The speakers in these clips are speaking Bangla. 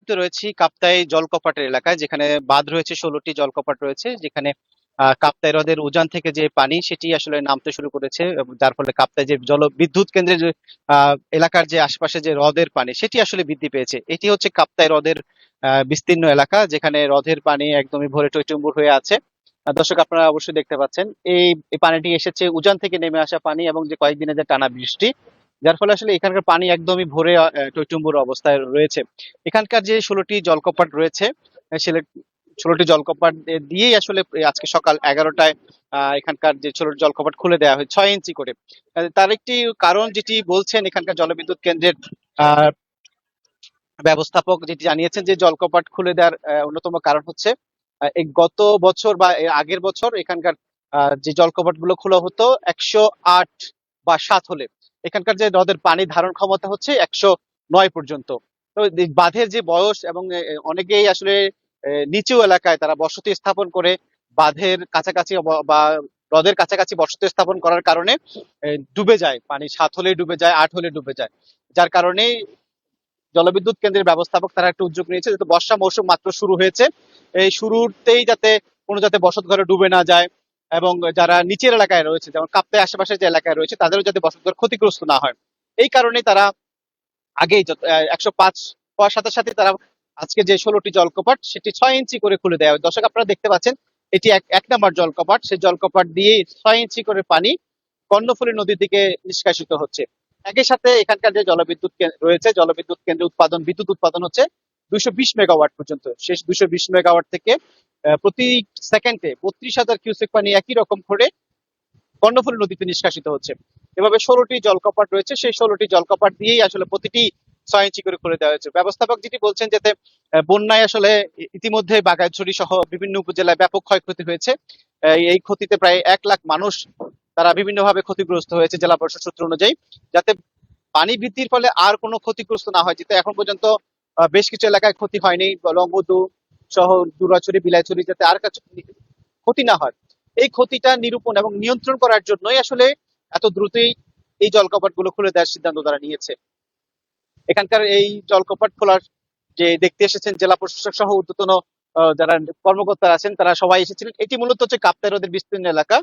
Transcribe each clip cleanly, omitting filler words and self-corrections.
মুহূর্তে রয়েছি কাপ্তাই জলকপাটের এলাকায়, যেখানে বাঁধ রয়েছে, 16টি জলকপাট রয়েছে, যেখানে কাপ্তাই হ্রদের উজান থেকে যে পানি সেটি আসলে নামতে শুরু করেছে, এবং যার ফলে কাপ্তাই যে জল বিদ্যুৎ কেন্দ্রের যে এলাকার যে আশপাশে যে হ্রদের পানি সেটি আসলে বৃদ্ধি পেয়েছে। এটি হচ্ছে কাপ্তাই হ্রদের বিস্তীর্ণ এলাকা, যেখানে হ্রদের পানি একদমই ভরে টইটুম্বুর হয়ে আছে। দর্শক, আপনারা অবশ্যই দেখতে পাচ্ছেন এই এই পানিটি এসেছে উজান থেকে নেমে আসা পানি, এবং যে কয়েকদিনের যে টানা বৃষ্টি, যার ফলে আসলে এখানকার পানি একদমই ভরে টইটুম্বুর অবস্থায় রয়েছে। এখানকার যে 16টি জলকপাট রয়েছে, সেলে 16টি জলকপাট দিয়েই আসলে আজকে সকাল 11টায় এখানকার যে 16টি জলকপাট খুলে দেওয়া হয় 6 ইঞ্চি করে। তার একটি কারণ যেটি বলছেন এখানকার জলবিদ্যুৎ কেন্দ্রের আহ ব্যবস্থাপক, যেটি জানিয়েছেন যে জলকপাট খুলে দেওয়ার অন্যতম কারণ হচ্ছে এই গত বছর বা এর আগের বছর এখানকার যে জলকপাট গুলো খোলা হতো 108 বা 7 হলে, এখানকার যে হ্রদের পানি ধারণ ক্ষমতা হচ্ছে 109 পর্যন্ত। তো এই বাঁধের যে বয়স, এবং অনেকেই আসলে নিচু এলাকায় তারা বসতি স্থাপন করে বাঁধের কাছাকাছি বা হ্রদের কাছাকাছি বসতি স্থাপন করার কারণে ডুবে যায় পানি, 7 হলেই ডুবে যায়, 8 হলে ডুবে যায়। যার কারণে জলবিদ্যুৎ কেন্দ্রের ব্যবস্থাপক তারা একটা উদ্যোগ নিয়েছে, যেহেতু বর্ষা মৌসুম মাত্র শুরু হয়েছে, এই শুরুতেই যাতে কোনো যাতে বসত ঘরে ডুবে না যায়, এবং যারা নিচের এলাকায় রয়েছে যেমন কাপ্তাই আশেপাশে যে এলাকায় রয়েছে তাদেরও যাতে বসত ঘর ক্ষতিগ্রস্ত না হয়, এই কারণেই তারা আগেই 105 হওয়ার সাথে সাথে তারা আজকে যে 16টি জলকপাট সেটি 6 ইঞ্চি করে খুলে দেওয়া হয়। দর্শক, আপনারা দেখতে পাচ্ছেন এটি এক নাম্বার জলকপাট, সেই জলকপাট দিয়ে 6 ইঞ্চি করে পানি কর্ণফুলী নদীর দিকে নিষ্কাশিত হচ্ছে। একই সাথে এখানকার যে জলবিদ্যুৎ রয়েছে, জলবিদ্যুৎ কেন্দ্রে বিদ্যুৎ উৎপাদন হচ্ছে 220 মেগাওয়াট পর্যন্ত। শেষ 220 মেগাওয়াট থেকে প্রতি সেকেন্ডে 32,000 কিউসেক পানি একই রকম করে কর্ণফুলী নদীতে নিষ্কাশিত হচ্ছে। এভাবে 16টি জলকপাট রয়েছে, সেই 16টি জলকপাট দিয়েই আসলে প্রতিটি 6 ইঞ্চি করে খুলে দেওয়া হয়েছে। ব্যবস্থাপক যেটি বলছেন, যাতে বন্যায় আসলে ইতিমধ্যে বাগাইছড়ি সহ বিভিন্ন উপজেলায় ব্যাপক ক্ষয়ক্ষতি হয়েছে। এই ক্ষতিতে প্রায় 1 লাখ মানুষ তারা বিভিন্নভাবে ক্ষতিগ্রস্ত হয়েছে জেলা পরিষদ সূত্র অনুযায়ী, যাতে পানি বৃদ্ধির ফলে আর কোনো ক্ষতিগ্রস্ত না হয়। যেহেতু এখন পর্যন্ত বেশ কিছু এলাকায় ক্ষতি হয়নি, লংগদু সহ দুরাছড়ি, বিলাইছড়ি, যাতে আর কাছে ক্ষতি না হয়, এই ক্ষতিটা নিরূপণ এবং নিয়ন্ত্রণ করার জন্যই আসলে এত দ্রুতই এই জলকপাট গুলো খুলে দেওয়ার সিদ্ধান্ত তারা নিয়েছে। এখানকার এই জলকপাট খোলার যে দেখতে এসেছেন জেলা প্রশাসক সহ ঊর্ধ্বতন যারা কর্মকর্তা আছেন, তারা সবাই এসেছিলেন। এটি মূলত হচ্ছে কাপ্তাই হ্রদের বিস্তীর্ণ এলাকা,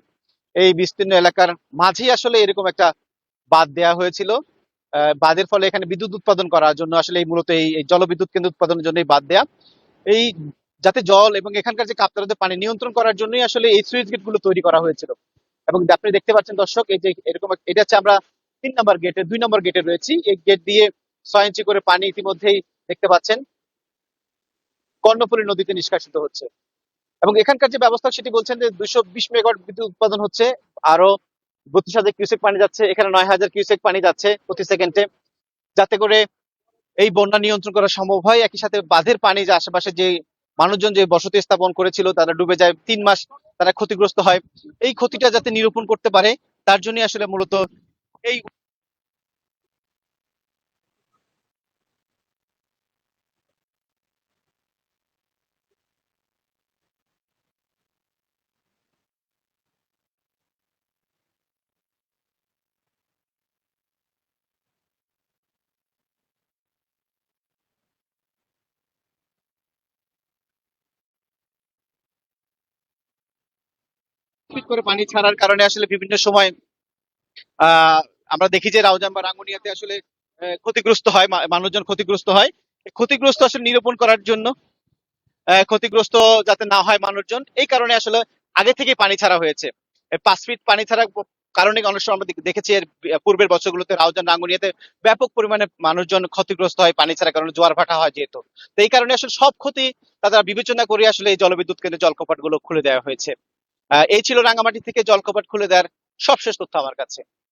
এই বিস্তীর্ণ এলাকার মাঝেই আসলে এরকম একটা বাঁধ দেওয়া হয়েছিল। বাঁধের ফলে এখানে বিদ্যুৎ উৎপাদন করার জন্য আসলে এই মূলত এই জলবিদ্যুৎ কেন্দ্র উৎপাদনের জন্য বাঁধ দেয়া, এই যাতে জল এবং এখানকার যে কাপ্তাই হ্রদের পানি নিয়ন্ত্রণ করার জন্যই আসলে এই সুইচ গেট গুলো তৈরি করা হয়েছিল। এবং আপনি দেখতে পাচ্ছেন দর্শক, এই যে এরকম এটা হচ্ছে আমরা 3 নম্বর গেটে, 2 নম্বর গেটে রয়েছি। এই গেট দিয়ে 6 ইঞ্চি করে পানি ইতিমধ্যেই দেখতে পাচ্ছেন কর্ণফুলী নদীতে নিষ্কাশিত হচ্ছে। এবং এখানকার যে ব্যবস্থা সেটি বলছেন যে 220 মেগাওয়াট বিদ্যুৎ উৎপাদন হচ্ছে, আরো 32,000 কিউসেক পানি যাচ্ছে, এখানে 9,000 কিউসেক পানি যাচ্ছে প্রতি সেকেন্ডে, যাতে করে এই বন্যা নিয়ন্ত্রণ করা সম্ভব হয়। একই সাথে বাঁধের পানি যে আশেপাশে যে মানুষজন যে বসতি স্থাপন করেছিল তারা ডুবে যায়, 3 মাস তারা ক্ষতিগ্রস্ত হয়, এই ক্ষতিটা যাতে নিরূপণ করতে পারে তার জন্য আসলে মূলত এই করে পানি ছাড়ার কারণে আসলে বিভিন্ন সময় আহ আমরা দেখি যে রাউজান বা রাঙ্গুনিয়াতে আসলে ক্ষতিগ্রস্ত হয়, মানুষজন ক্ষতিগ্রস্ত হয়। ক্ষতিগ্রস্ত আসলে নিরূপণ করার জন্য ক্ষতিগ্রস্ত যাতে না হয় মানুষজন, এই কারণে আসলে আগে থেকে পানি ছাড়া হয়েছে। 5 ফিট পানি ছাড়া কারণে অনেক সময় আমরা দেখেছি এর পূর্বের বছরগুলোতে রাউজান রাঙ্গুনিয়াতে ব্যাপক পরিমাণে মানুষজন ক্ষতিগ্রস্ত হয় পানি ছাড়ার কারণে, জোয়ার ভাটা হয় যেহেতু। তো এই কারণে আসলে সব ক্ষতি তারা বিবেচনা করে আসলে এই জলবিদ্যুৎ কেন্দ্রের জলকপাট গুলো খুলে দেওয়া হয়েছে। এই ছিল রাঙামাটি থেকে জলকপাট খুলে দেওয়ার সবশেষ তথ্য আমার কাছে।